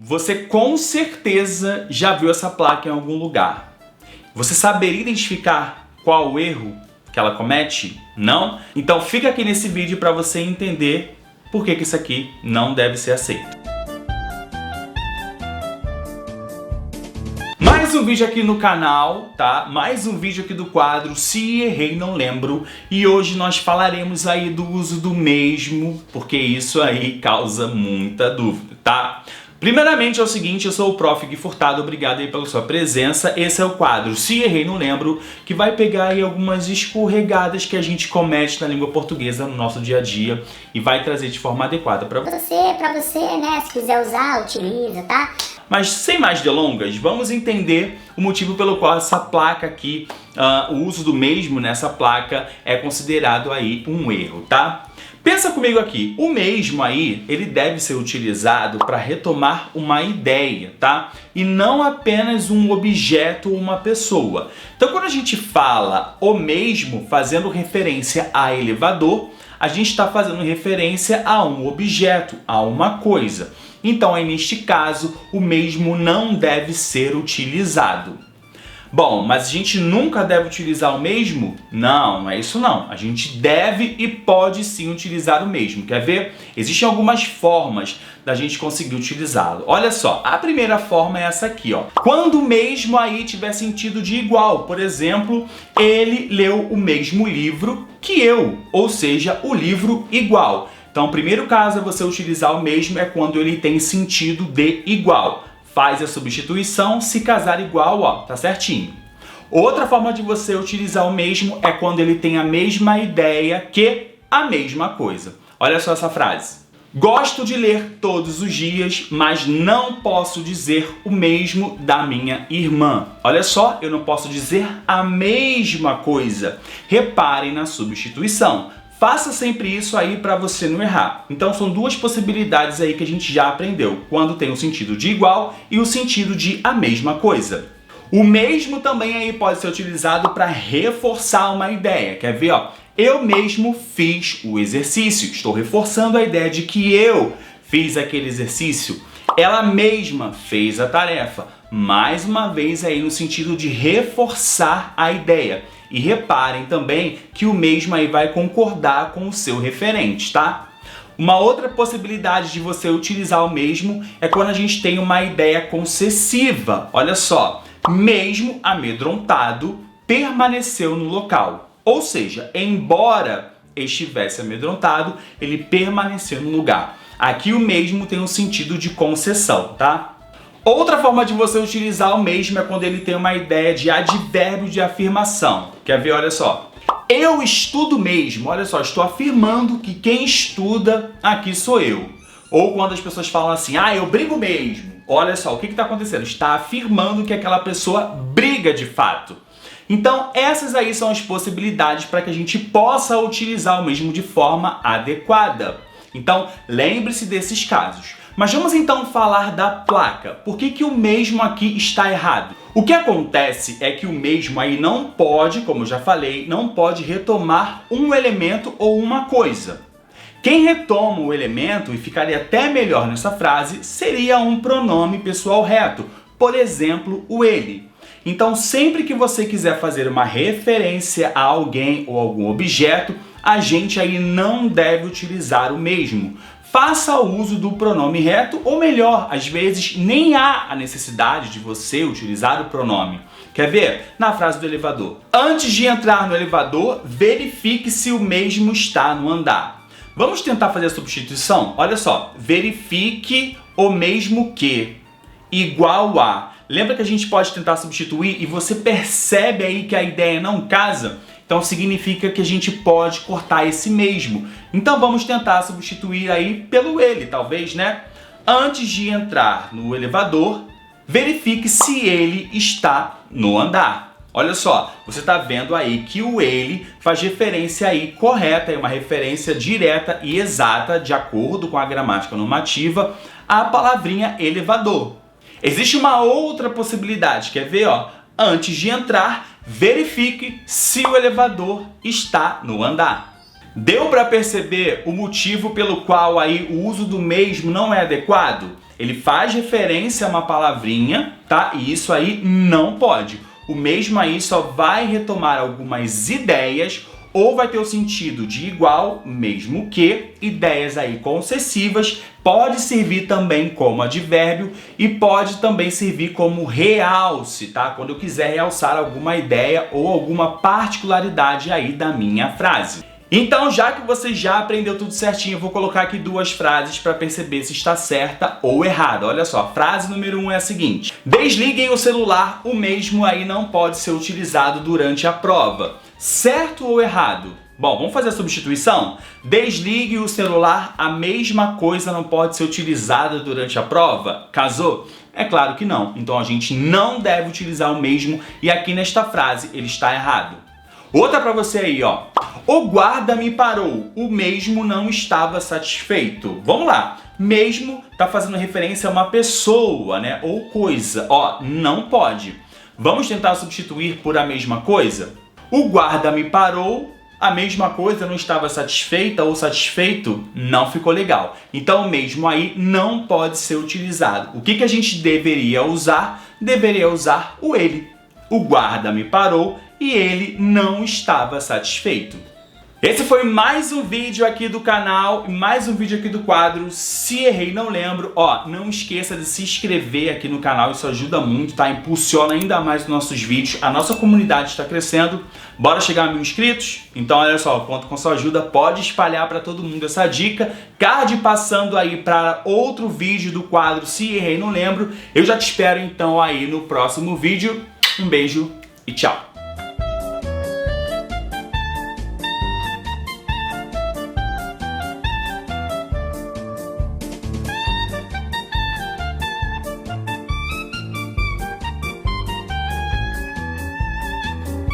Você com certeza já viu essa placa em algum lugar. Você saberia identificar qual o erro que ela comete? Não? Então fica aqui nesse vídeo para você entender por que isso aqui não deve ser aceito. Mais um vídeo aqui no canal, tá? Mais um vídeo aqui do quadro Se Errei Não Lembro. E hoje nós falaremos aí do uso do mesmo, porque isso aí causa muita dúvida, tá? Primeiramente é o seguinte, eu sou o Prof. Gui Furtado, obrigado aí pela sua presença. Esse é o quadro Se Errei Não Lembro, que vai pegar aí algumas escorregadas que a gente comete na língua portuguesa no nosso dia a dia e vai trazer de forma adequada para você, né? Se quiser usar, utiliza, tá? Mas sem mais delongas, vamos entender o motivo pelo qual essa placa aqui, o uso do mesmo nessa placa é considerado aí um erro, tá? Pensa comigo aqui, o mesmo aí, ele deve ser utilizado para retomar uma ideia, tá? E não apenas um objeto ou uma pessoa. Então quando a gente fala o mesmo fazendo referência a elevador, a gente está fazendo referência a um objeto, a uma coisa. Então, aí, neste caso, o mesmo não deve ser utilizado. Bom, mas a gente nunca deve utilizar o mesmo? Não, não é isso não. A gente deve e pode sim utilizar o mesmo. Quer ver? Existem algumas formas da gente conseguir utilizá-lo. Olha só, a primeira forma é essa aqui, ó. Quando o mesmo aí tiver sentido de igual. Por exemplo, ele leu o mesmo livro que eu, ou seja, o livro igual. Então, o primeiro caso é você utilizar o mesmo é quando ele tem sentido de igual. Faz a substituição, se casar igual, ó, tá certinho. Outra forma de você utilizar o mesmo é quando ele tem a mesma ideia que a mesma coisa. Olha só essa frase. Gosto de ler todos os dias, mas não posso dizer o mesmo da minha irmã. Olha só, eu não posso dizer a mesma coisa. Reparem na substituição. Faça sempre isso aí para você não errar. Então são duas possibilidades aí que a gente já aprendeu, quando tem o sentido de igual e o sentido de a mesma coisa. O mesmo também aí pode ser utilizado para reforçar uma ideia. Quer ver, ó? Eu mesmo fiz o exercício. Estou reforçando a ideia de que eu fiz aquele exercício. Ela mesma fez a tarefa. Mais uma vez aí no sentido de reforçar a ideia. E reparem também que o mesmo aí vai concordar com o seu referente, tá? Uma outra possibilidade de você utilizar o mesmo é quando a gente tem uma ideia concessiva. Olha só, mesmo amedrontado, permaneceu no local. Ou seja, embora estivesse amedrontado, ele permaneceu no lugar. Aqui o mesmo tem um sentido de concessão, tá? Outra forma de você utilizar o mesmo é quando ele tem uma ideia de advérbio de afirmação. Quer ver? Olha só. Eu estudo mesmo. Olha só, estou afirmando que quem estuda aqui sou eu. Ou quando as pessoas falam assim, eu brigo mesmo. Olha só, o que está acontecendo? Está afirmando que aquela pessoa briga de fato. Então, essas aí são as possibilidades para que a gente possa utilizar o mesmo de forma adequada. Então, lembre-se desses casos. Mas vamos então falar da placa. Por que o mesmo aqui está errado? O que acontece é que o mesmo aí não pode, como eu já falei, não pode retomar um elemento ou uma coisa. Quem retoma o elemento, e ficaria até melhor nessa frase, seria um pronome pessoal reto. Por exemplo, o ele. Então, sempre que você quiser fazer uma referência a alguém ou algum objeto, a gente aí não deve utilizar o mesmo. Faça uso do pronome reto, ou melhor, às vezes nem há a necessidade de você utilizar o pronome. Quer ver? Na frase do elevador. Antes de entrar no elevador, verifique se o mesmo está no andar. Vamos tentar fazer a substituição? Olha só, verifique o mesmo que, igual a. Lembra que a gente pode tentar substituir e você percebe aí que a ideia não casa? Então significa que a gente pode cortar esse mesmo. Então vamos tentar substituir aí pelo ele, talvez, né? Antes de entrar no elevador, verifique se ele está no andar. Olha só, você está vendo aí que o ele faz referência aí correta, é uma referência direta e exata, de acordo com a gramática normativa, à palavrinha elevador. Existe uma outra possibilidade, quer ver, ó? Antes de entrar, verifique se o elevador está no andar. Deu para perceber o motivo pelo qual aí o uso do mesmo não é adequado? Ele faz referência a uma palavrinha, tá? E isso aí não pode. O mesmo aí só vai retomar algumas ideias ou vai ter o sentido de igual, mesmo que, ideias aí concessivas, pode servir também como advérbio e pode também servir como realce, tá? Quando eu quiser realçar alguma ideia ou alguma particularidade aí da minha frase. Então, já que você já aprendeu tudo certinho, eu vou colocar aqui duas frases para perceber se está certa ou errada. Olha só, frase número 1 é a seguinte: desliguem o celular, o mesmo aí não pode ser utilizado durante a prova. Certo ou errado? Bom, vamos fazer a substituição? Desligue o celular, a mesma coisa não pode ser utilizada durante a prova? Casou? É claro que não. Então a gente não deve utilizar o mesmo e aqui nesta frase ele está errado. Outra para você aí, ó. O guarda me parou, o mesmo não estava satisfeito. Vamos lá. Mesmo tá fazendo referência a uma pessoa, né? Ou coisa. Ó, não pode. Vamos tentar substituir por a mesma coisa? O guarda me parou, a mesma coisa não estava satisfeita ou satisfeito, não ficou legal. Então o mesmo aí não pode ser utilizado. O que a gente deveria usar? Deveria usar o ele. O guarda me parou e ele não estava satisfeito. Esse foi mais um vídeo aqui do canal, mais um vídeo aqui do quadro Se Errei Não Lembro. Ó, não esqueça de se inscrever aqui no canal, isso ajuda muito, tá? Impulsiona ainda mais os nossos vídeos, a nossa comunidade está crescendo. Bora chegar a 1000 inscritos? Então olha só, conto com sua ajuda, pode espalhar para todo mundo essa dica. Card passando aí para outro vídeo do quadro Se Errei Não Lembro. Eu já te espero então aí no próximo vídeo. Um beijo e tchau!